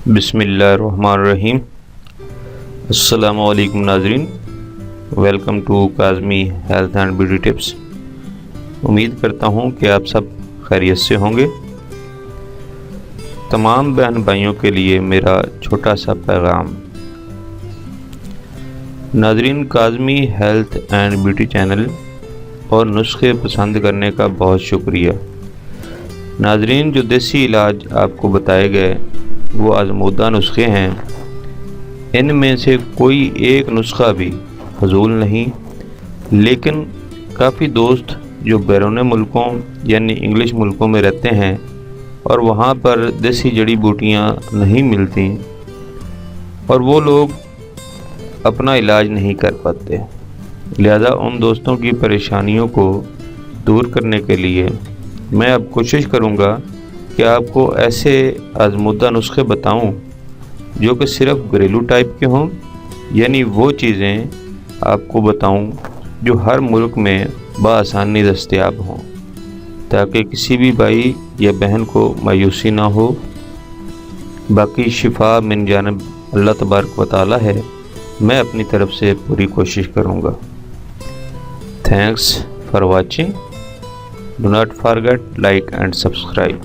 بسم اللہ الرحمن الرحیم۔ السلام علیکم ناظرین، welcome to Kazmi health and beauty tips. امید کرتا ہوں کہ آپ سب خیریت سے ہوں گے۔ تمام بہن بھائیوں کے لیے میرا چھوٹا سا پیغام۔ ناظرین، Kazmi health and beauty channel اور نسخے پسند کرنے کا بہت شکریہ۔ ناظرین، جو دیسی علاج آپ کو بتائے گئے وہ آزمودہ نسخے ہیں۔ ان میں سے کوئی ایک نسخہ بھی فضول نہیں، لیکن کافی دوست جو بیرون ملکوں یعنی انگلش ملکوں میں رہتے ہیں اور وہاں پر دیسی جڑی بوٹیاں نہیں ملتی اور وہ لوگ اپنا علاج نہیں کر پاتے، لہذا ان دوستوں کی پریشانیوں کو دور کرنے کے لیے میں اب کوشش کروں گا کہ آپ کو ایسے آزمودہ نسخے بتاؤں جو کہ صرف گھریلو ٹائپ کے ہوں، یعنی وہ چیزیں آپ کو بتاؤں جو ہر ملک میں بآسانی دستیاب ہوں، تاکہ کسی بھی بھائی یا بہن کو مایوسی نہ ہو۔ باقی شفا من جانب اللہ تبارک و تعالی ہے، میں اپنی طرف سے پوری کوشش کروں گا۔ Thanks for watching. Do not forget like and subscribe.